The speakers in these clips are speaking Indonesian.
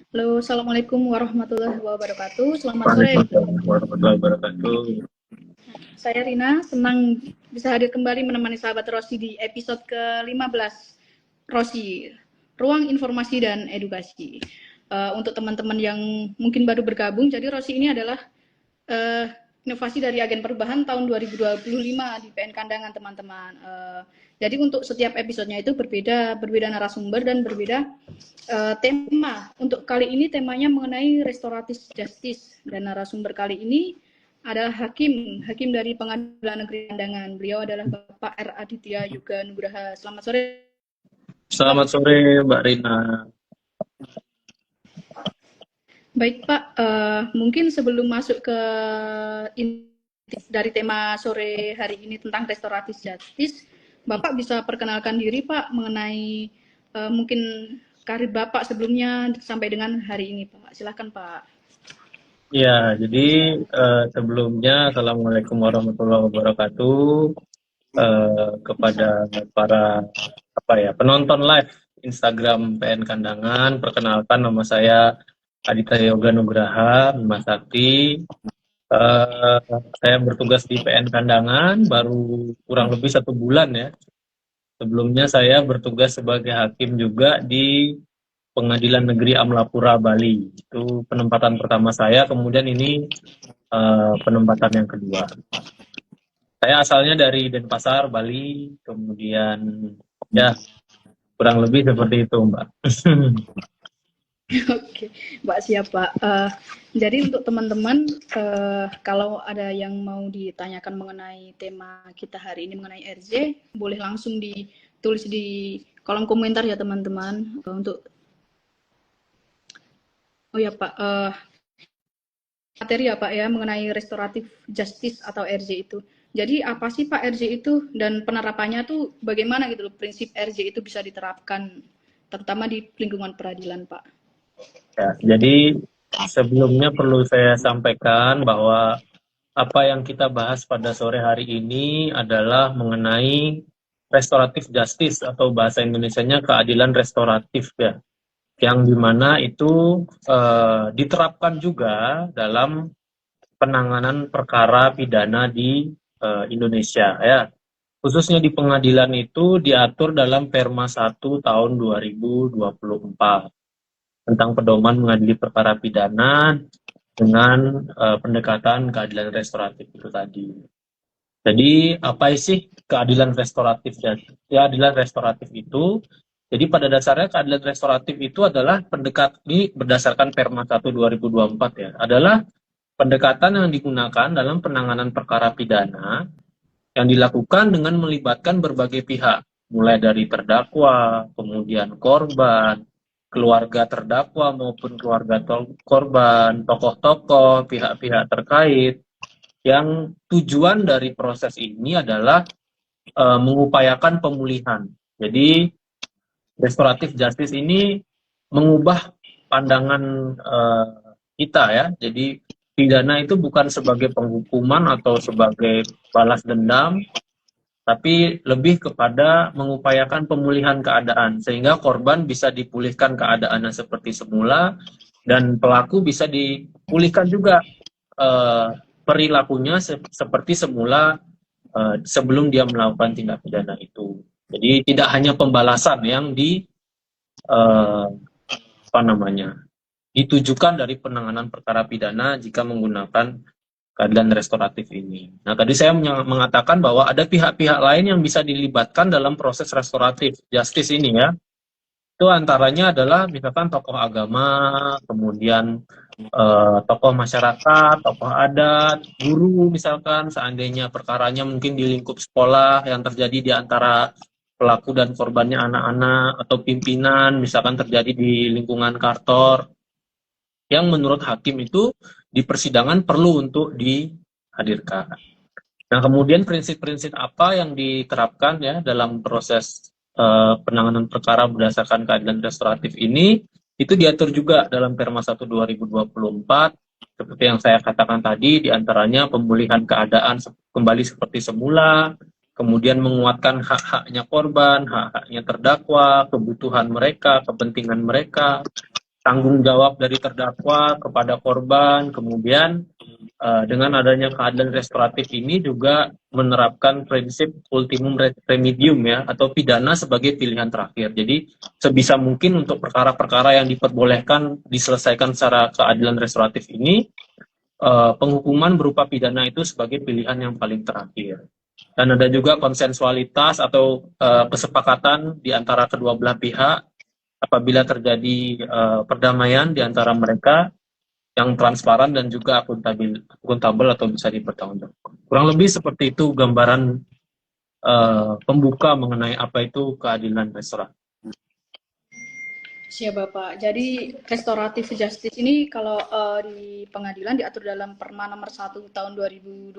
Halo, Assalamualaikum warahmatullahi wabarakatuh. Selamat sore. Waalaikumsalam warahmatullahi wabarakatuh. Saya Rina, senang bisa hadir kembali menemani sahabat Rosi di episode ke-15 Rosi, Ruang Informasi dan Edukasi. Untuk teman-teman yang mungkin baru bergabung, jadi Rosi ini adalah uh, inovasi dari agen perubahan tahun 2025 di PN Kandangan, teman-teman. Jadi untuk setiap episodenya itu berbeda narasumber dan berbeda tema. Untuk kali ini temanya mengenai restoratif justice, dan narasumber kali ini adalah hakim dari Pengadilan Negeri Kandangan. Beliau adalah Bapak R. Aditya Yuga Nugraha. Selamat sore, Pak. Selamat sore, Mbak Rina. Baik, Pak. Mungkin sebelum masuk ke dari tema sore hari ini tentang restoratif justice, Bapak bisa perkenalkan diri, Pak, mengenai mungkin karir Bapak sebelumnya sampai dengan hari ini, Pak. Silakan, Pak. Ya, jadi sebelumnya Assalamualaikum warahmatullahi wabarakatuh kepada para penonton live Instagram PN Kandangan. Perkenalkan, nama saya Aditya Yoga Nugraha, Mas Sakti. Saya bertugas di PN Kandangan baru kurang lebih 1 bulan ya. Sebelumnya saya bertugas sebagai hakim juga di Pengadilan Negeri Amlapura, Bali. Itu penempatan pertama saya, kemudian ini penempatan yang kedua. Saya asalnya dari Denpasar, Bali, kemudian ya kurang lebih seperti itu, Mbak. Oke, Mbak, siap, Pak. Jadi untuk teman-teman, kalau ada yang mau ditanyakan mengenai tema kita hari ini mengenai RJ, boleh langsung ditulis di kolom komentar ya, teman-teman. Oh ya, Pak, materi ya, Pak, ya, mengenai restoratif justice atau RJ itu. Jadi apa sih, Pak, RJ itu, dan penerapannya tuh bagaimana gitu loh, prinsip RJ itu bisa diterapkan terutama di lingkungan peradilan, Pak? Ya, jadi sebelumnya perlu saya sampaikan bahwa apa yang kita bahas pada sore hari ini adalah mengenai restoratif justice atau bahasa Indonesianya keadilan restoratif ya, yang dimana itu diterapkan juga dalam penanganan perkara pidana di Indonesia ya. Khususnya di pengadilan itu diatur dalam Perma 1 tahun 2024 tentang pedoman mengadili perkara pidana dengan pendekatan keadilan restoratif itu tadi. Jadi apa sih keadilan restoratif? Keadilan restoratif itu, jadi pada dasarnya keadilan restoratif itu adalah ini berdasarkan Perma 1 2024 ya, adalah pendekatan yang digunakan dalam penanganan perkara pidana yang dilakukan dengan melibatkan berbagai pihak, mulai dari terdakwa, kemudian korban, keluarga terdakwa maupun keluarga korban, tokoh-tokoh, pihak-pihak terkait, yang tujuan dari proses ini adalah mengupayakan pemulihan. Jadi restoratif justice ini mengubah pandangan kita ya. Jadi pidana itu bukan sebagai penghukuman atau sebagai balas dendam, tapi lebih kepada mengupayakan pemulihan keadaan sehingga korban bisa dipulihkan keadaannya seperti semula dan pelaku bisa dipulihkan juga perilakunya seperti semula sebelum dia melakukan tindak pidana itu. Jadi tidak hanya pembalasan yang uh, ditujukan dari penanganan perkara pidana jika menggunakan keadilan restoratif ini. Nah, tadi saya mengatakan bahwa ada pihak-pihak lain yang bisa dilibatkan dalam proses restoratif justice ini ya. Itu antaranya adalah misalkan tokoh agama, kemudian tokoh masyarakat, tokoh adat, guru misalkan, seandainya perkaranya mungkin di lingkup sekolah yang terjadi di antara pelaku dan korbannya anak-anak, atau pimpinan misalkan terjadi di lingkungan kantor, yang menurut hakim itu di persidangan perlu untuk dihadirkan. Nah, kemudian prinsip-prinsip apa yang diterapkan ya dalam proses penanganan perkara berdasarkan keadilan restoratif ini, itu diatur juga dalam Perma 1 2024, seperti yang saya katakan tadi, diantaranya pemulihan keadaan kembali seperti semula, kemudian menguatkan hak-haknya korban, hak-haknya terdakwa, kebutuhan mereka, kepentingan mereka, tanggung jawab dari terdakwa kepada korban, kemudian dengan adanya keadilan restoratif ini juga menerapkan prinsip ultimum remedium ya, atau pidana sebagai pilihan terakhir. Jadi sebisa mungkin untuk perkara-perkara yang diperbolehkan diselesaikan secara keadilan restoratif ini, penghukuman berupa pidana itu sebagai pilihan yang paling terakhir. Dan ada juga konsensualitas atau kesepakatan di antara kedua belah pihak apabila terjadi perdamaian di antara mereka yang transparan dan juga akuntabel atau bisa dipertanggungjawabkan. Kurang lebih seperti itu gambaran pembuka mengenai apa itu keadilan restoratif. Siap Bapak. Jadi restoratif justice ini kalau di pengadilan diatur dalam Perma nomor 1 tahun 2024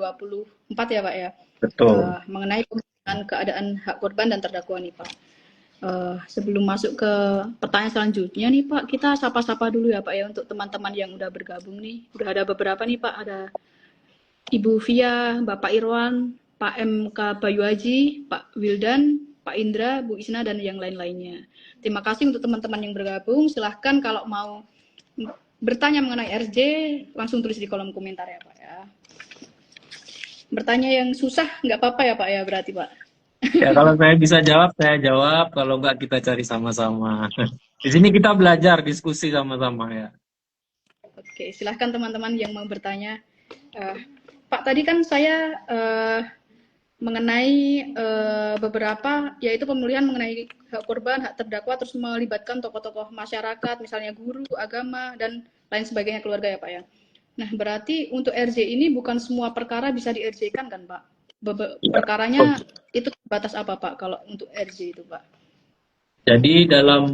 ya Pak ya. Betul. Mengenai pemeriksaan keadaan hak korban dan terdakwa nih Pak. Sebelum masuk ke pertanyaan selanjutnya nih Pak, kita sapa-sapa dulu ya Pak ya untuk teman-teman yang udah bergabung nih. Udah ada beberapa nih Pak, ada Ibu Via, Bapak Irwan, Pak MK Bayu Haji, Pak Wildan, Pak Indra, Bu Isna, dan yang lain-lainnya. Terima kasih untuk teman-teman yang bergabung. Silahkan kalau mau bertanya mengenai RJ, langsung tulis di kolom komentar ya Pak ya. Bertanya yang susah nggak apa-apa ya Pak ya berarti Pak? Ya kalau saya bisa jawab, saya jawab. Kalau nggak kita cari sama-sama. Di sini kita belajar, diskusi sama-sama ya. Oke, silahkan teman-teman yang mau bertanya. Pak, tadi kan saya mengenai beberapa, yaitu pemulihan mengenai hak korban, hak terdakwa, terus melibatkan tokoh-tokoh masyarakat, misalnya guru, agama, dan lain sebagainya keluarga ya Pak ya. Nah, berarti untuk RJ ini bukan semua perkara bisa di RJ-kan kan Pak? Perkaranya itu batas apa Pak kalau untuk RJ itu Pak? Jadi dalam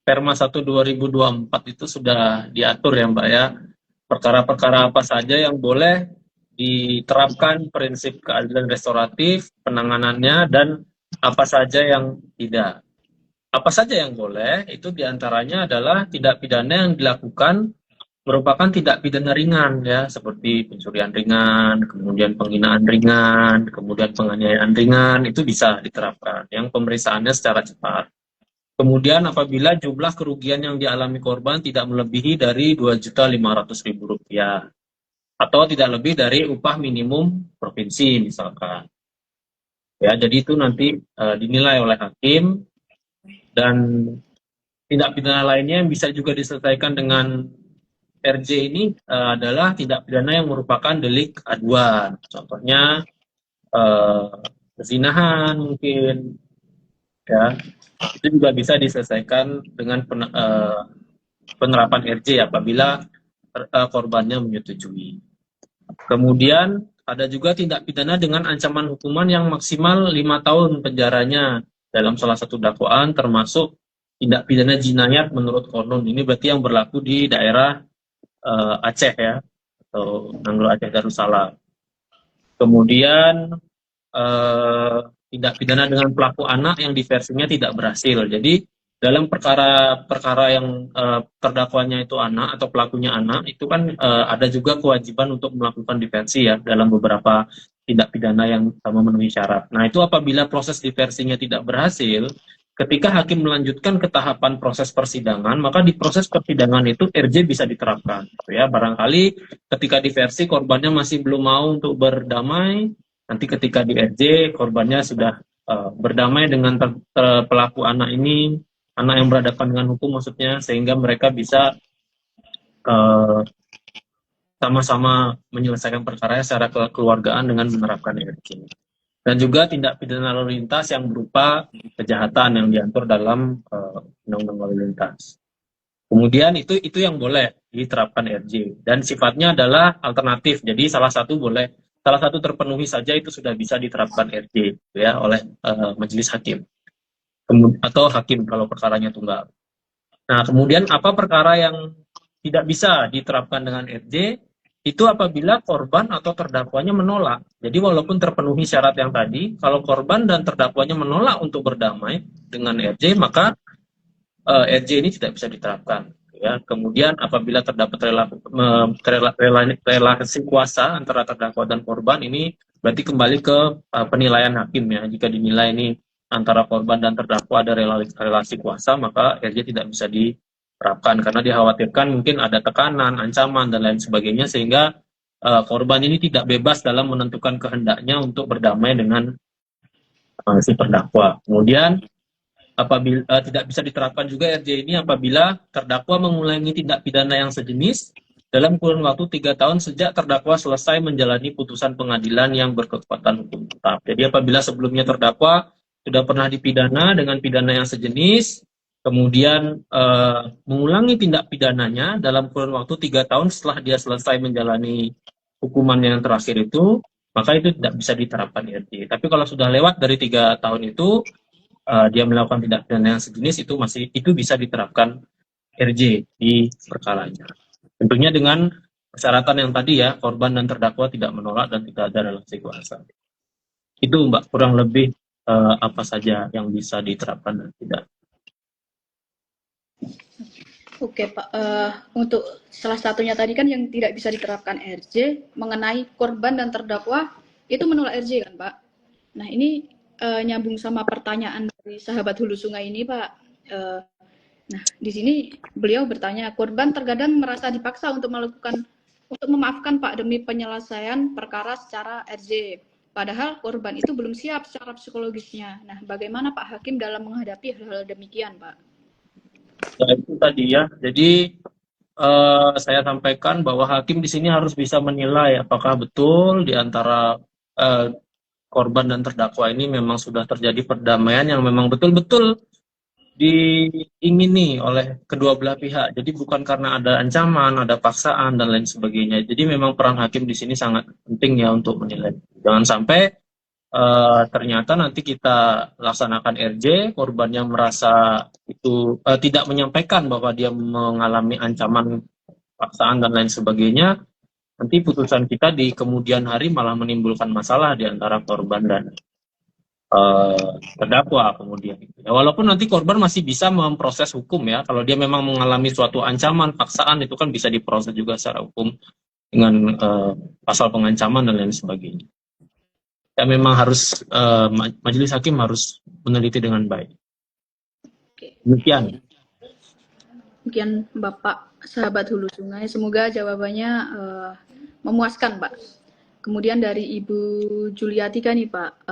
Perma 1 2024 itu sudah diatur ya Mbak ya, perkara-perkara apa saja yang boleh diterapkan prinsip keadilan restoratif, penanganannya, dan apa saja yang tidak. Apa saja yang boleh, itu diantaranya adalah tindak pidana yang dilakukan merupakan tindak pidana ringan ya, seperti pencurian ringan, kemudian penghinaan ringan, kemudian penganiayaan ringan, itu bisa diterapkan, yang pemeriksaannya secara cepat. Kemudian apabila jumlah kerugian yang dialami korban tidak melebihi dari Rp2.500.000 atau tidak lebih dari upah minimum provinsi misalkan. Ya, jadi itu nanti dinilai oleh hakim, dan tindak pidana lainnya yang bisa juga diselesaikan dengan RJ ini adalah tindak pidana yang merupakan delik aduan. Contohnya perzinahan mungkin, ya itu juga bisa diselesaikan dengan penerapan RJ apabila korbannya menyetujui. Kemudian ada juga tindak pidana dengan ancaman hukuman yang maksimal 5 tahun penjaranya dalam salah satu dakwaan, termasuk tindak pidana jinayat menurut konon. Ini berarti yang berlaku di daerah Aceh ya, atau Nanggro Aceh Darussalam. Kemudian tindak pidana dengan pelaku anak yang diversinya tidak berhasil. Jadi dalam perkara yang terdakwanya itu anak atau pelakunya anak, itu kan ada juga kewajiban untuk melakukan diversi ya dalam beberapa tindak pidana yang memenuhi syarat. Nah itu apabila proses diversinya tidak berhasil, ketika hakim melanjutkan ke tahapan proses persidangan, maka di proses persidangan itu RJ bisa diterapkan. Ya, barangkali ketika diversi korbannya masih belum mau untuk berdamai, nanti ketika di RJ korbannya sudah berdamai dengan pelaku anak ini, anak yang berhadapan dengan hukum maksudnya, sehingga mereka bisa sama-sama menyelesaikan perkara secara kekeluargaan dengan menerapkan RJ. Dan juga tindak pidana lalu lintas yang berupa kejahatan yang diatur dalam undang-undang lalu lintas. Kemudian itu yang boleh diterapkan RJ, dan sifatnya adalah alternatif. Jadi salah satu terpenuhi saja itu sudah bisa diterapkan RJ ya oleh majelis hakim atau hakim kalau perkaranya tunggal. Nah, kemudian apa perkara yang tidak bisa diterapkan dengan RJ? Itu apabila korban atau terdakwanya menolak. Jadi walaupun terpenuhi syarat yang tadi, kalau korban dan terdakwanya menolak untuk berdamai dengan RJ, maka RJ ini tidak bisa diterapkan. Ya. Kemudian apabila terdapat relasi kuasa antara terdakwa dan korban, ini berarti kembali ke penilaian hakim ya. Jika dinilai ini antara korban dan terdakwa ada relasi kuasa, maka RJ tidak bisa diterapkan karena dikhawatirkan mungkin ada tekanan, ancaman dan lain sebagainya sehingga korban ini tidak bebas dalam menentukan kehendaknya untuk berdamai dengan si terdakwa. Kemudian apabila tidak bisa diterapkan juga RJ ini apabila terdakwa mengulangi tindak pidana yang sejenis dalam kurun waktu 3 tahun sejak terdakwa selesai menjalani putusan pengadilan yang berkekuatan hukum tetap. Jadi apabila sebelumnya terdakwa sudah pernah dipidana dengan pidana yang sejenis, kemudian mengulangi tindak pidananya dalam kurun waktu 3 tahun setelah dia selesai menjalani hukuman yang terakhir itu, maka itu tidak bisa diterapkan RJ. Tapi kalau sudah lewat dari 3 tahun itu, dia melakukan tindak pidana yang sejenis itu bisa diterapkan RJ di perkaranya. Tentunya dengan persyaratan yang tadi ya, korban dan terdakwa tidak menolak dan tidak ada relasi kuasa. Itu Mbak, kurang lebih apa saja yang bisa diterapkan dan tidak. Oke Pak, untuk salah satunya tadi kan yang tidak bisa diterapkan RJ mengenai korban dan terdakwa itu menolak RJ kan Pak. Nah ini nyambung sama pertanyaan dari sahabat Hulu Sungai ini Pak. Nah di sini beliau bertanya, korban terkadang merasa dipaksa untuk memaafkan Pak demi penyelesaian perkara secara RJ. Padahal korban itu belum siap secara psikologisnya. Nah bagaimana Pak Hakim dalam menghadapi hal-hal demikian Pak? Ya itu tadi ya. Jadi saya sampaikan bahwa hakim di sini harus bisa menilai apakah betul di antara korban dan terdakwa ini memang sudah terjadi perdamaian yang memang betul-betul diingini oleh kedua belah pihak. Jadi bukan karena ada ancaman, ada paksaan dan lain sebagainya. Jadi memang peran hakim di sini sangat penting ya untuk menilai. Jangan sampai ternyata nanti kita laksanakan RJ, korban yang merasa itu tidak menyampaikan bahwa dia mengalami ancaman, paksaan dan lain sebagainya. Nanti putusan kita di kemudian hari malah menimbulkan masalah di antara korban dan terdakwa kemudian. Ya, walaupun nanti korban masih bisa memproses hukum ya, kalau dia memang mengalami suatu ancaman, paksaan itu kan bisa diproses juga secara hukum dengan pasal pengancaman dan lain sebagainya. Ya memang harus majelis hakim harus meneliti dengan baik. Demikian. Demikian Bapak sahabat Hulu Sungai, semoga jawabannya memuaskan Pak. Kemudian dari Ibu Juliatika nih Pak,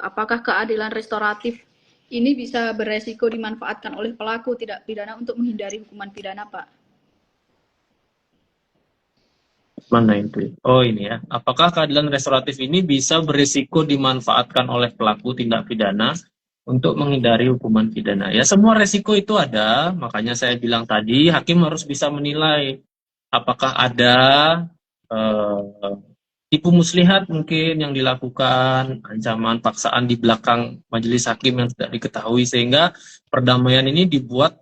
apakah keadilan restoratif ini bisa beresiko dimanfaatkan oleh pelaku tidak pidana untuk menghindari hukuman pidana Pak? Mana itu? Oh ini ya. Apakah keadilan restoratif ini bisa berisiko dimanfaatkan oleh pelaku tindak pidana untuk menghindari hukuman pidana? Ya semua resiko itu ada, makanya saya bilang tadi hakim harus bisa menilai apakah ada tipu muslihat mungkin yang dilakukan, ancaman paksaan di belakang majelis hakim yang tidak diketahui sehingga perdamaian ini dibuat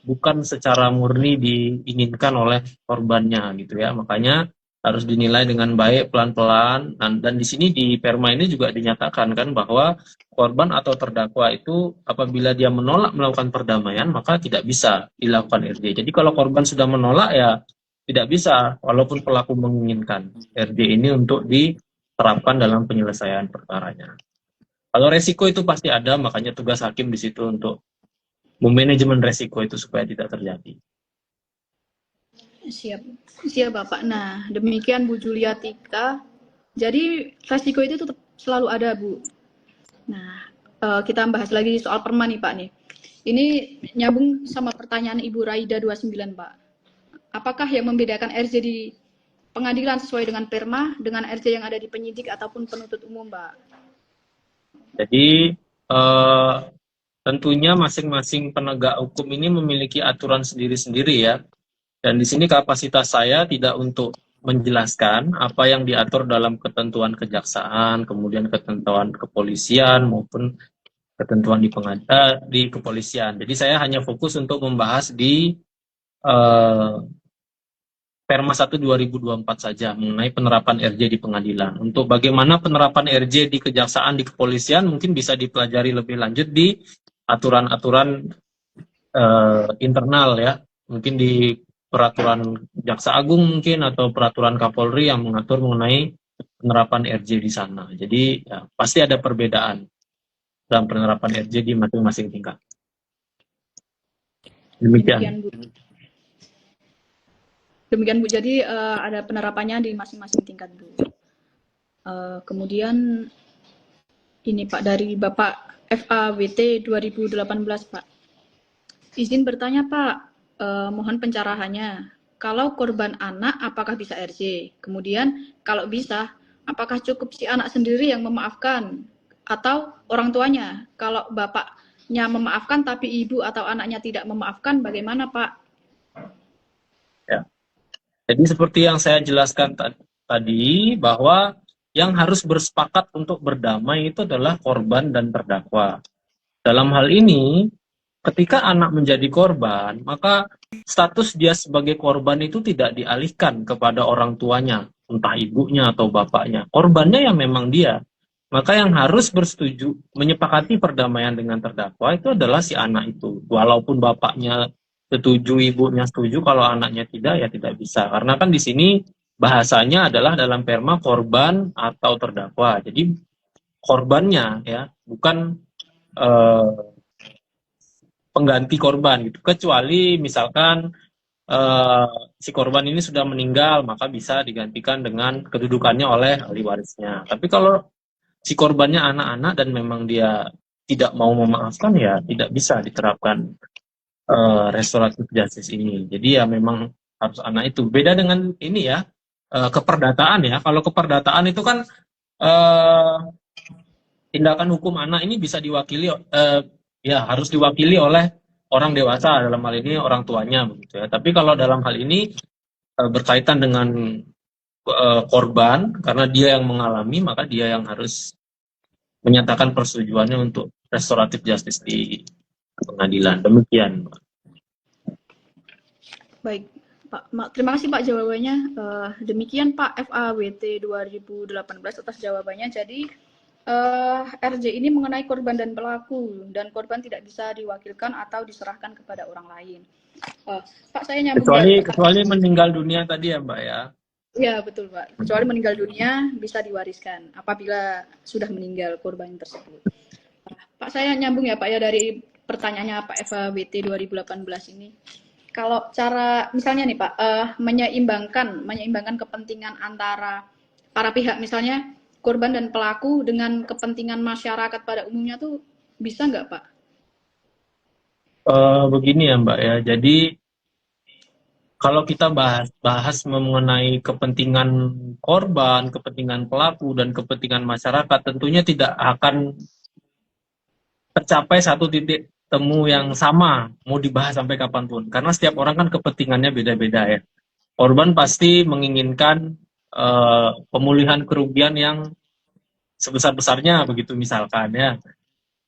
bukan secara murni diinginkan oleh korbannya gitu ya. Makanya harus dinilai dengan baik pelan-pelan dan di sini di Perma ini juga dinyatakan kan bahwa korban atau terdakwa itu apabila dia menolak melakukan perdamaian maka tidak bisa dilakukan RJ. Jadi kalau korban sudah menolak ya tidak bisa walaupun pelaku menginginkan RJ ini untuk diterapkan dalam penyelesaian perkaranya. Kalau resiko itu pasti ada, makanya tugas hakim di situ untuk memanajemen resiko itu supaya tidak terjadi. Siap Bapak. Nah, demikian Bu Juliatika. Jadi resiko itu tetap selalu ada Bu. Nah, kita bahas lagi soal Perma nih Pak nih. Ini nyambung sama pertanyaan Ibu Raida 29 Pak. Apakah yang membedakan RJ di pengadilan sesuai dengan Perma dengan RJ yang ada di penyidik ataupun penuntut umum Pak? Jadi tentunya masing-masing penegak hukum ini memiliki aturan sendiri-sendiri ya. Dan di sini kapasitas saya tidak untuk menjelaskan apa yang diatur dalam ketentuan kejaksaan, kemudian ketentuan kepolisian maupun ketentuan di kepolisian. Jadi saya hanya fokus untuk membahas di Perma 1 2024 saja mengenai penerapan RJ di pengadilan. Untuk bagaimana penerapan RJ di kejaksaan, di kepolisian mungkin bisa dipelajari lebih lanjut di aturan-aturan internal ya. Mungkin di peraturan Jaksa Agung mungkin atau peraturan Kapolri yang mengatur mengenai penerapan RJ di sana. Jadi ya, pasti ada perbedaan dalam penerapan RJ di masing-masing tingkat. Demikian. Bu. Demikian Bu, jadi ada penerapannya di masing-masing tingkat Bu. Kemudian ini Pak dari Bapak FAWT 2018 Pak. Izin bertanya Pak, mohon pencerahannya. Kalau korban anak apakah bisa RJ? Kemudian kalau bisa, apakah cukup si anak sendiri yang memaafkan atau orang tuanya? Kalau bapaknya memaafkan tapi ibu atau anaknya tidak memaafkan, bagaimana Pak? Ya. Jadi seperti yang saya jelaskan tadi, bahwa yang harus bersepakat untuk berdamai itu adalah korban dan terdakwa. Dalam hal ini, ketika anak menjadi korban, maka status dia sebagai korban itu tidak dialihkan kepada orang tuanya, entah ibunya atau bapaknya. Korbannya yang memang dia. Maka yang harus bersetuju, menyepakati perdamaian dengan terdakwa itu adalah si anak itu. Walaupun bapaknya setuju, ibunya setuju, kalau anaknya tidak, ya tidak bisa. Karena kan di sini bahasanya adalah dalam perma korban atau terdakwa. Jadi korbannya ya, bukan pengganti korban gitu. Kecuali misalkan si korban ini sudah meninggal, maka bisa digantikan dengan kedudukannya oleh ahli warisnya. Tapi kalau si korbannya anak-anak dan memang dia tidak mau memaafkan, ya tidak bisa diterapkan restoratif justice ini. Jadi ya memang harus anak itu. Beda dengan ini ya, keperdataan ya. Kalau keperdataan itu kan eh, tindakan hukum anak ini bisa diwakili, ya harus diwakili oleh orang dewasa, dalam hal ini orang tuanya begitu ya. Tapi kalau dalam hal ini berkaitan dengan korban, karena dia yang mengalami, maka dia yang harus menyatakan persetujuannya untuk restoratif justice di pengadilan. Demikian. Baik, Pak. Terima kasih Pak jawabannya. Demikian Pak FAWT 2018 atas jawabannya. Jadi RJ ini mengenai korban dan pelaku, dan korban tidak bisa diwakilkan atau diserahkan kepada orang lain. Pak, saya nyambung kecuali meninggal dunia tadi ya Mbak ya. Ya betul Pak. Kecuali meninggal dunia bisa diwariskan apabila sudah meninggal korban tersebut. Pak, saya nyambung ya Pak ya dari pertanyaannya Pak FAWT 2018 ini. Kalau cara misalnya nih Pak, menyeimbangkan kepentingan antara para pihak, misalnya korban dan pelaku dengan kepentingan masyarakat pada umumnya tuh bisa nggak Pak? Begini ya Mbak ya, jadi kalau kita bahas mengenai kepentingan korban, kepentingan pelaku, dan kepentingan masyarakat, tentunya tidak akan tercapai satu titik temu yang sama, mau dibahas sampai kapanpun. Karena setiap orang kan kepentingannya beda-beda ya. Korban pasti menginginkan pemulihan kerugian yang sebesar-besarnya, begitu misalkan ya.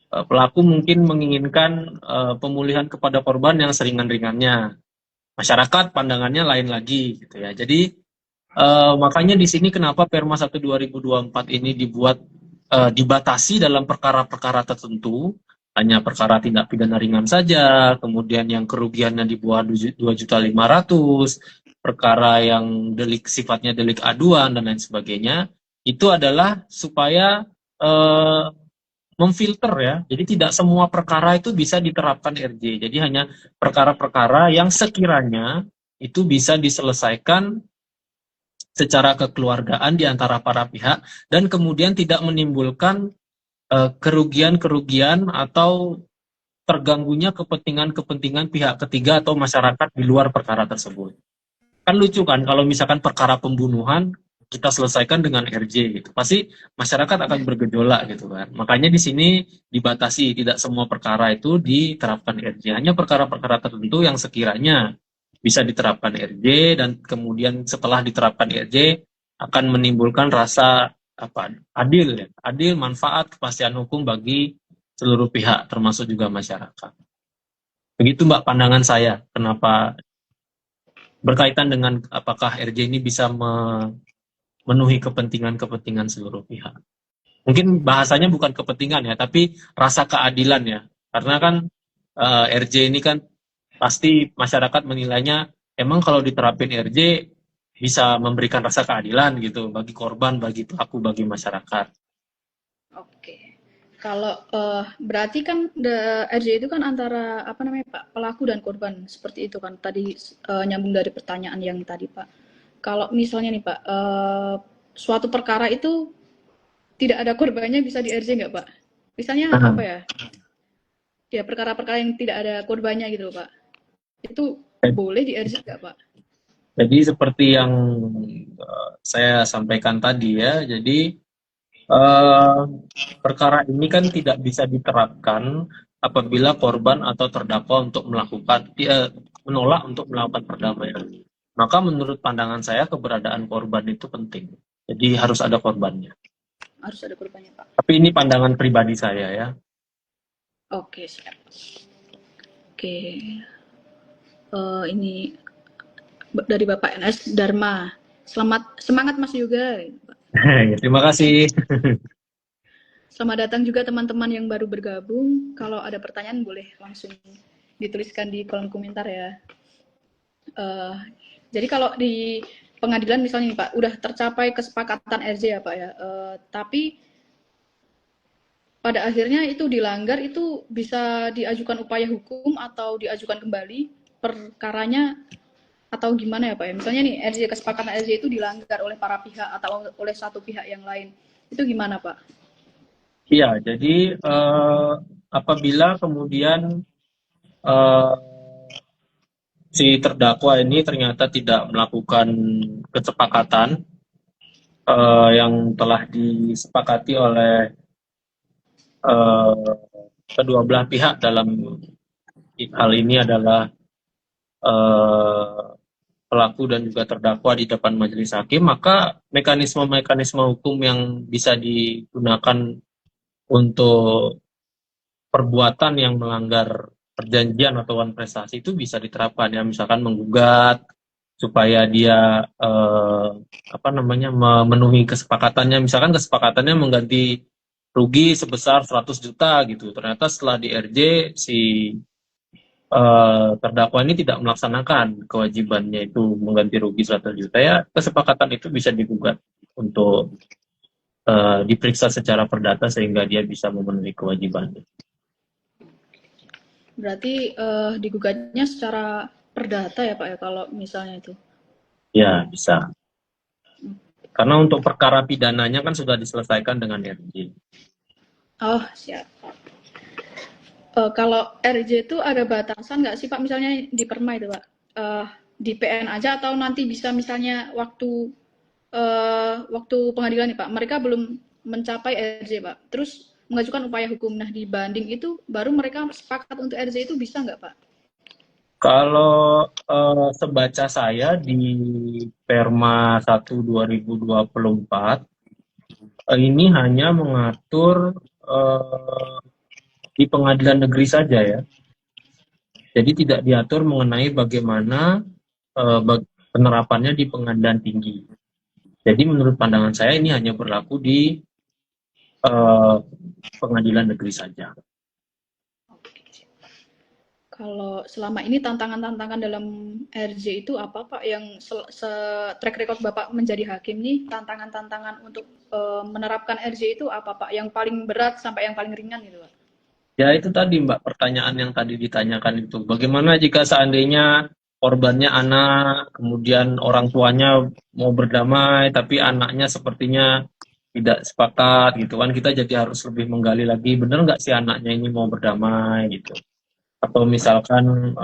Pelaku mungkin menginginkan pemulihan kepada korban yang seringan-ringannya. Masyarakat pandangannya lain lagi gitu ya. Jadi makanya di sini kenapa Perma 1 2024 ini dibatasi dalam perkara-perkara tertentu, hanya perkara tindak pidana ringan saja, kemudian yang kerugiannya di bawah 2.500.000, perkara yang sifatnya delik aduan dan lain sebagainya, itu adalah supaya memfilter ya. Jadi tidak semua perkara itu bisa diterapkan RJ. Jadi hanya perkara-perkara yang sekiranya itu bisa diselesaikan secara kekeluargaan di antara para pihak dan kemudian tidak menimbulkan kerugian-kerugian atau terganggunya kepentingan-kepentingan pihak ketiga atau masyarakat di luar perkara tersebut. Kan lucu kan kalau misalkan perkara pembunuhan kita selesaikan dengan RJ gitu. Pasti masyarakat akan bergejolak gitu kan. Makanya di sini dibatasi, tidak semua perkara itu diterapkan RJ. Hanya perkara-perkara tertentu yang sekiranya bisa diterapkan RJ dan kemudian setelah diterapkan RJ akan menimbulkan rasa adil ya. Adil, manfaat, kepastian hukum bagi seluruh pihak termasuk juga masyarakat. Begitu Mbak pandangan saya kenapa berkaitan dengan apakah RJ ini bisa memenuhi kepentingan-kepentingan seluruh pihak. Mungkin bahasanya bukan kepentingan ya, tapi rasa keadilan ya. Karena kan RJ ini kan pasti masyarakat menilainya emang kalau diterapin RJ bisa memberikan rasa keadilan gitu bagi korban, bagi pelaku, bagi masyarakat. Oke. Kalau berarti kan RJ itu kan antara apa namanya Pak, pelaku dan korban seperti itu kan tadi nyambung dari pertanyaan yang tadi Pak. Kalau misalnya nih Pak, suatu perkara itu tidak ada korbannya bisa di RJ nggak Pak? Misalnya Nah, apa ya? Ya perkara-perkara yang tidak ada korbannya gitu Pak. Itu boleh di RJ nggak Pak? jadi seperti yang saya sampaikan tadi ya, jadi eh, perkara ini kan tidak bisa diterapkan apabila korban atau terdakwa untuk menolak untuk melakukan perdamaian. Maka menurut pandangan saya keberadaan korban itu penting. Jadi harus ada korbannya. Harus ada korbannya Pak. Tapi ini pandangan pribadi saya ya. Oke siap. Oke, ini dari Bapak NS Dharma. Selamat semangat Mas Yoga. Terima kasih. Selamat datang juga teman-teman yang baru bergabung. Kalau ada pertanyaan boleh langsung dituliskan di kolom komentar ya. Jadi kalau di pengadilan misalnya nih Pak, udah tercapai kesepakatan RJ ya Pak ya, tapi pada akhirnya itu dilanggar, itu bisa diajukan upaya hukum atau diajukan kembali perkaranya atau gimana ya Pak ya? Misalnya nih RJ, kesepakatan RJ itu dilanggar oleh para pihak atau oleh satu pihak yang lain, itu gimana Pak? Iya, jadi apabila kemudian eh, si terdakwa ini ternyata tidak melakukan kesepakatan yang telah disepakati oleh eh, kedua belah pihak dalam hal ini adalah eh, pelaku dan juga terdakwa di depan majelis hakim, maka mekanisme-mekanisme hukum yang bisa digunakan untuk perbuatan yang melanggar perjanjian atau wan prestasi itu bisa diterapkan ya, misalkan menggugat supaya dia memenuhi kesepakatannya, misalkan kesepakatannya mengganti rugi sebesar 100 juta gitu, ternyata setelah di RJ si terdakwa ini tidak melaksanakan kewajibannya itu mengganti rugi 100 juta, ya kesepakatan itu bisa digugat untuk diperiksa secara perdata sehingga dia bisa memenuhi kewajibannya. Berarti digugatnya secara perdata ya Pak ya kalau misalnya itu? Ya, bisa. Karena untuk perkara pidananya kan sudah diselesaikan dengan RJ. Oh siap. Kalau RJ itu ada batasan nggak sih Pak? Misalnya di Perma itu Pak, di PN aja atau nanti bisa misalnya waktu pengadilan nih Pak, mereka belum mencapai RJ Pak, terus mengajukan upaya hukum. Nah di banding itu baru mereka sepakat untuk RJ, itu bisa nggak Pak? Kalau sebaca saya di Perma 1 2024 ini hanya mengatur di pengadilan negeri saja ya. Jadi tidak diatur mengenai bagaimana penerapannya di pengadilan tinggi. Jadi menurut pandangan saya ini hanya berlaku di pengadilan negeri saja. Kalau selama ini tantangan-tantangan dalam RJ itu apa Pak? Yang track record Bapak menjadi hakim nih, tantangan-tantangan untuk menerapkan RJ itu apa Pak? Yang paling berat sampai yang paling ringan gitu Pak? Ya itu tadi Mbak, pertanyaan yang tadi ditanyakan itu. Bagaimana jika seandainya korbannya anak, kemudian orang tuanya mau berdamai, tapi anaknya sepertinya tidak sepakat gitu kan. Kita jadi harus lebih menggali lagi, benar nggak sih anaknya ini mau berdamai gitu. Atau misalkan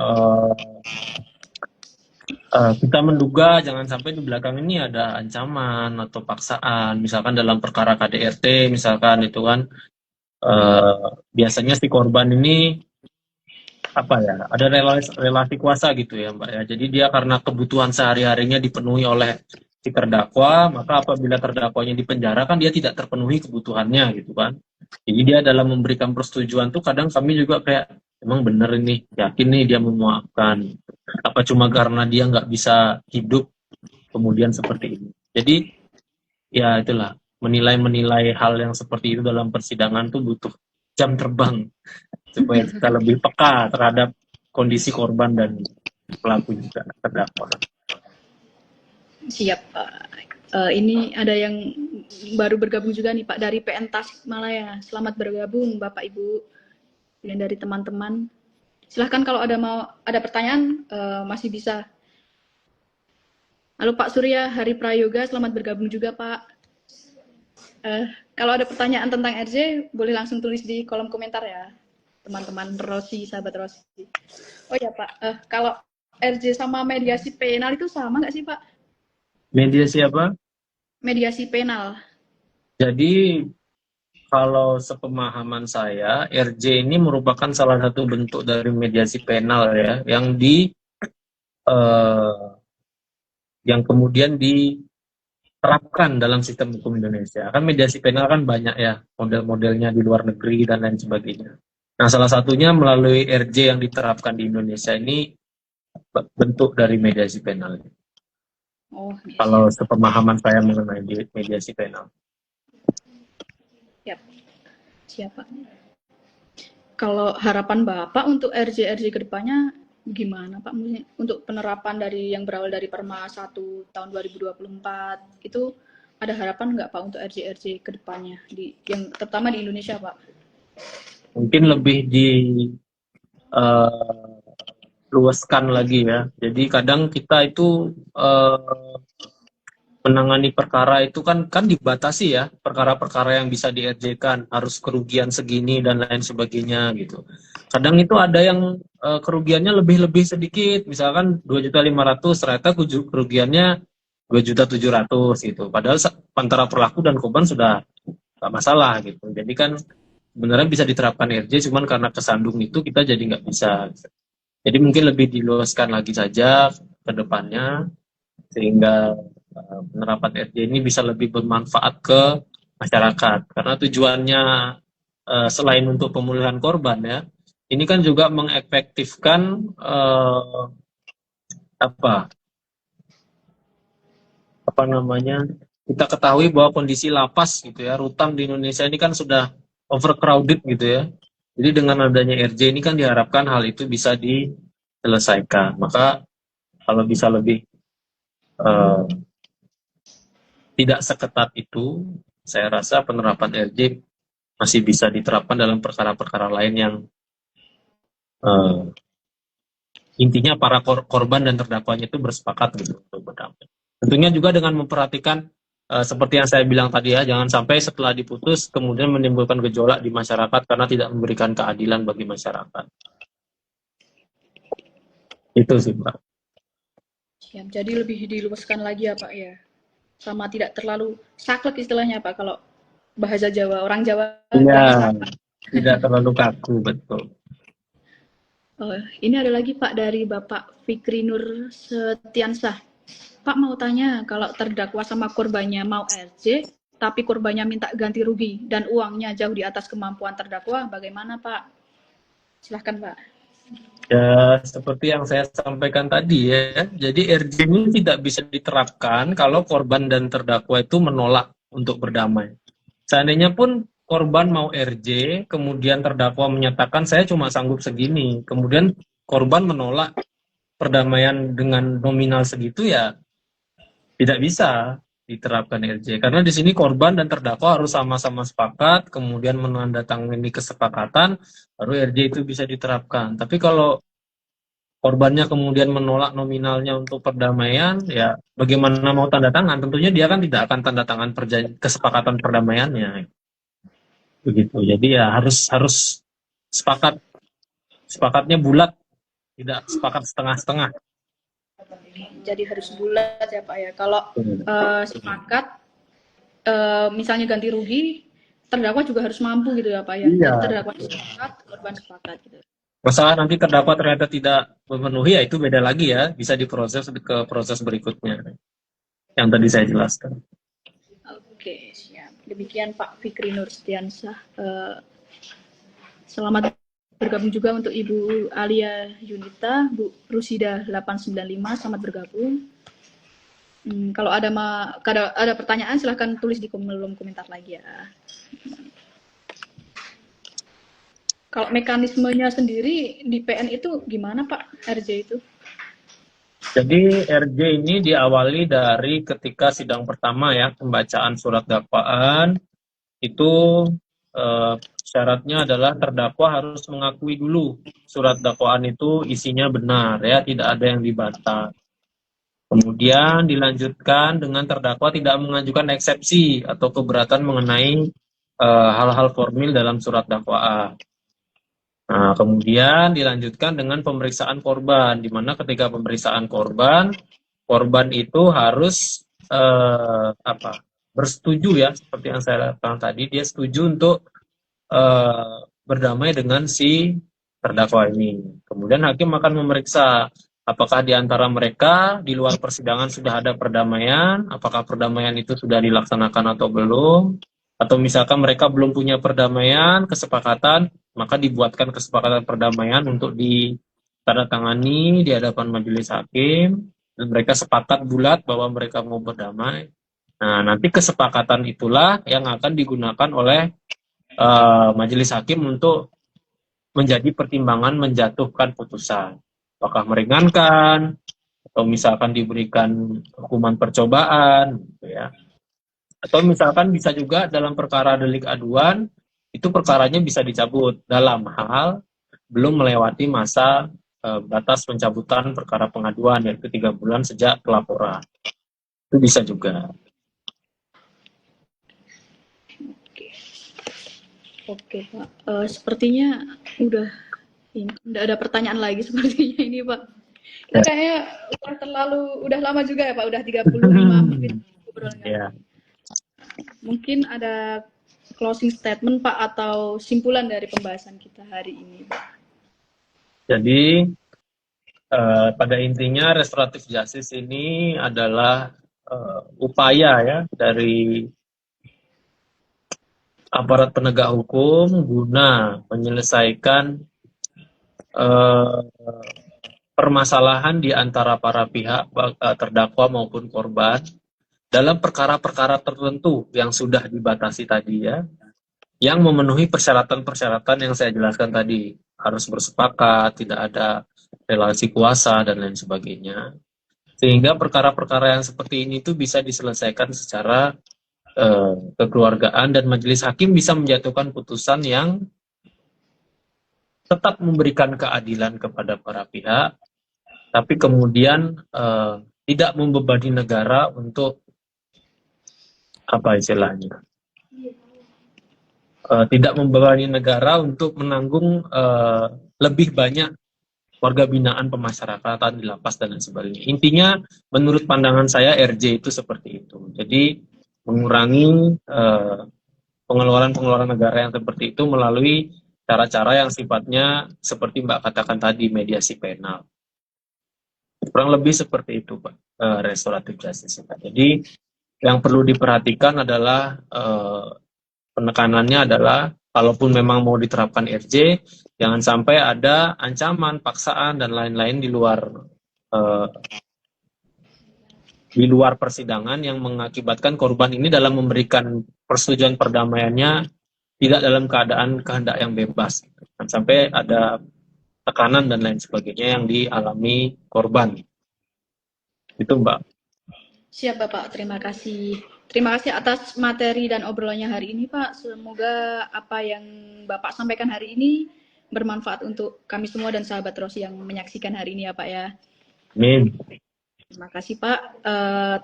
kita menduga jangan sampai di belakang ini ada ancaman atau paksaan. Misalkan dalam perkara KDRT, misalkan itu kan biasanya si korban ini ada relasi kuasa gitu ya Mbak ya. Jadi dia karena kebutuhan sehari-harinya dipenuhi oleh si terdakwa, maka apabila terdakwanya dipenjara kan dia tidak terpenuhi kebutuhannya gitu kan. Jadi dia dalam memberikan persetujuan tuh kadang kami juga kayak emang bener ini, yakin nih dia memaafkan. Apa cuma karena dia nggak bisa hidup kemudian seperti ini. Jadi ya itulah, menilai hal yang seperti itu dalam persidangan tuh butuh jam terbang supaya kita lebih peka terhadap kondisi korban dan pelaku juga terdakwa. Siap Pak. Ini ada yang baru bergabung juga nih Pak dari PN Tasikmalaya. Selamat bergabung Bapak Ibu dan dari teman-teman. Silahkan kalau ada pertanyaan masih bisa. Halo Pak Surya Hari Prayoga, selamat bergabung juga Pak. Kalau ada pertanyaan tentang RJ, boleh langsung tulis di kolom komentar ya, teman-teman Rosi, sahabat Rosi. Oh ya Pak, kalau RJ sama mediasi penal itu sama nggak sih Pak? Media siapa? Mediasi penal. Jadi kalau sepemahaman saya, RJ ini merupakan salah satu bentuk dari mediasi penal ya, eh, yang kemudian diterapkan dalam sistem hukum Indonesia. Kan mediasi penal kan banyak ya, model-modelnya di luar negeri dan lain sebagainya. Nah, salah satunya melalui RJ yang diterapkan di Indonesia ini bentuk dari mediasi penal. Oh, Kalau siap. sepemahaman saya mengenai mediasi penal. Siap. Siap Pak. Kalau harapan Bapak untuk RJ kedepannya gimana Pak? Untuk penerapan dari yang berawal dari Perma 1 tahun 2024 itu ada harapan nggak Pak untuk RJ kedepannya yang terutama di Indonesia Pak? Mungkin lebih luaskan lagi ya. Jadi kadang kita itu menangani perkara itu kan dibatasi ya, perkara-perkara yang bisa di-RJ-kan harus kerugian segini dan lain sebagainya gitu. Kadang itu ada yang kerugiannya lebih sedikit, misalkan 2.500.000, ternyata kerugiannya 2.700.000 gitu. Padahal antara pelaku dan korban sudah nggak masalah gitu. Jadi kan sebenarnya bisa diterapkan RJ, cuman karena kesandung itu kita jadi nggak bisa. Jadi mungkin lebih diluaskan lagi saja ke depannya, sehingga penerapan RJ ini bisa lebih bermanfaat ke masyarakat. Karena tujuannya selain untuk pemulihan korban ya, ini kan juga mengefektifkan apa namanya, kita ketahui bahwa kondisi lapas gitu ya, rutan di Indonesia ini kan sudah overcrowded gitu ya. Jadi dengan adanya RJ ini kan diharapkan hal itu bisa diselesaikan. Maka kalau bisa lebih tidak seketat itu, saya rasa penerapan RJ masih bisa diterapkan dalam perkara-perkara lain yang intinya para korban dan terdakwanya itu bersepakat gitu untuk berdamai. Tentunya juga dengan memperhatikan seperti yang saya bilang tadi ya, jangan sampai setelah diputus kemudian menimbulkan gejolak di masyarakat karena tidak memberikan keadilan bagi masyarakat. Itu sih Pak. Siap. Jadi lebih diluaskan lagi ya Pak ya, sama tidak terlalu saklek istilahnya Pak kalau bahasa Jawa, orang Jawa bilangnya Iya, saklek. tidak terlalu kaku, betul. Ini ada lagi Pak dari Bapak Fikri Nur Setiansah. Pak mau tanya, kalau terdakwa sama korbannya mau RJ, tapi korbannya minta ganti rugi dan uangnya jauh di atas kemampuan terdakwa, bagaimana Pak? Silahkan Pak. Ya, seperti yang saya sampaikan tadi ya, jadi RJ ini tidak bisa diterapkan kalau korban dan terdakwa itu menolak untuk berdamai. Seandainya pun korban mau RJ, kemudian terdakwa menyatakan saya cuma sanggup segini, kemudian korban menolak perdamaian dengan nominal segitu, ya tidak bisa diterapkan RJ. Karena di sini korban dan terdakwa harus sama-sama sepakat, kemudian menandatangani kesepakatan, baru RJ itu bisa diterapkan. Tapi kalau korbannya kemudian menolak nominalnya untuk perdamaian, ya bagaimana mau tanda tangan? Tentunya dia kan tidak akan tanda tangan kesepakatan perdamaiannya. Begitu. Jadi ya harus sepakatnya bulat, tidak sepakat setengah-setengah. Jadi harus bulat ya Pak ya. Kalau sepakat, misalnya ganti rugi, terdakwa juga harus mampu gitu ya Pak ya. Iya. Jadi terdakwa sepakat, korban sepakat gitu. Masalah nanti terdakwa ternyata tidak memenuhi, ya itu beda lagi ya, bisa diproses ke proses berikutnya yang tadi saya jelaskan. Oke, siap. Demikian Pak Fikri Nur Setiansah. Selamat bergabung juga untuk Ibu Alia Yunita, Bu Rusida 895, selamat bergabung. Kalau ada pertanyaan silahkan tulis di kolom komentar lagi ya. Kalau mekanismenya sendiri di PN itu gimana Pak RJ itu? Jadi RJ ini diawali dari ketika sidang pertama ya, pembacaan surat dakwaan itu syaratnya adalah terdakwa harus mengakui dulu surat dakwaan itu isinya benar ya, tidak ada yang dibantah. Kemudian dilanjutkan dengan terdakwa tidak mengajukan eksepsi atau keberatan mengenai hal-hal formil dalam surat dakwaan. Nah, kemudian dilanjutkan dengan pemeriksaan korban, di mana ketika pemeriksaan korban itu harus bersetuju ya, seperti yang saya katakan tadi, dia setuju untuk berdamai dengan si terdakwa ini. Kemudian hakim akan memeriksa apakah di antara mereka di luar persidangan sudah ada perdamaian, apakah perdamaian itu sudah dilaksanakan atau belum, atau misalkan mereka belum punya perdamaian, kesepakatan, maka dibuatkan kesepakatan perdamaian untuk ditandatangani di hadapan majelis hakim, dan mereka sepakat bulat bahwa mereka mau berdamai. Nah, nanti kesepakatan itulah yang akan digunakan oleh majelis hakim untuk menjadi pertimbangan menjatuhkan putusan. Apakah meringankan, atau misalkan diberikan hukuman percobaan, gitu ya. Atau misalkan bisa juga dalam perkara delik aduan, itu perkaranya bisa dicabut dalam hal belum melewati masa batas pencabutan perkara pengaduan, yaitu 3 bulan sejak pelaporan. Itu bisa juga. Oke, Pak. Sepertinya udah ada pertanyaan lagi sepertinya ini, Pak. Kita kayaknya udah lama juga ya, Pak. Udah 35 menit obrolannya. Ya. Mungkin ada closing statement, Pak, atau simpulan dari pembahasan kita hari ini, Pak. Jadi pada intinya restoratif justice ini adalah upaya ya dari aparat penegak hukum guna menyelesaikan permasalahan di antara para pihak terdakwa maupun korban dalam perkara-perkara tertentu yang sudah dibatasi tadi ya, yang memenuhi persyaratan-persyaratan yang saya jelaskan tadi, harus bersepakat, tidak ada relasi kuasa dan lain sebagainya, sehingga perkara-perkara yang seperti ini tuh bisa diselesaikan secara kekeluargaan dan majelis hakim bisa menjatuhkan putusan yang tetap memberikan keadilan kepada para pihak, tapi kemudian tidak membebani negara untuk apa istilahnya, tidak membebani negara untuk menanggung lebih banyak warga binaan pemasyarakatan di lapas dan lain sebagainya. Intinya menurut pandangan saya RJ itu seperti itu. Jadi mengurangi pengeluaran negara yang seperti itu melalui cara-cara yang sifatnya seperti Mbak katakan tadi, mediasi penal. Kurang lebih seperti itu, Pak, restoratif justice. Jadi yang perlu diperhatikan adalah penekanannya adalah kalaupun memang mau diterapkan RJ, jangan sampai ada ancaman, paksaan dan lain-lain di luar persidangan yang mengakibatkan korban ini dalam memberikan persetujuan perdamaiannya tidak dalam keadaan kehendak yang bebas. Jangan sampai ada tekanan dan lain sebagainya yang dialami korban. Itu, Mbak. Siap, Bapak. Terima kasih. Terima kasih atas materi dan obrolannya hari ini, Pak. Semoga apa yang Bapak sampaikan hari ini bermanfaat untuk kami semua dan sahabat Rossi yang menyaksikan hari ini ya, Pak ya. Amin. Terima kasih, Pak,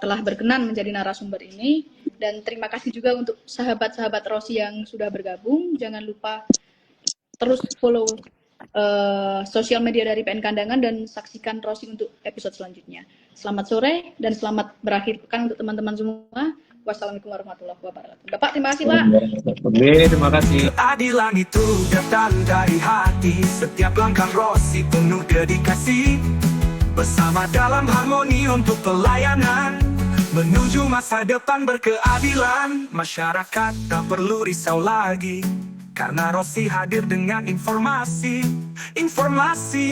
telah berkenan menjadi narasumber ini. Dan terima kasih juga untuk sahabat-sahabat Rossi yang sudah bergabung. Jangan lupa terus follow sosial media dari PN Kandangan dan saksikan Rossi untuk episode selanjutnya. Selamat sore dan selamat berakhir pekan untuk teman-teman semua. Wassalamualaikum warahmatullahi wabarakatuh. Bapak, terima kasih, Pak. Terima kasih. Keadilan itu datang dari hati. Setiap langkah Rossi penuh dedikasi. Bersama dalam harmoni untuk pelayanan, menuju masa depan berkeadilan. Masyarakat tak perlu risau lagi, karena Rossi hadir dengan informasi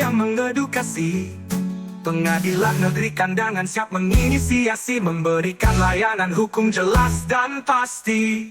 yang mengedukasi. Pengadilan Negeri Kandangan siap menginisiasi, memberikan layanan hukum jelas dan pasti.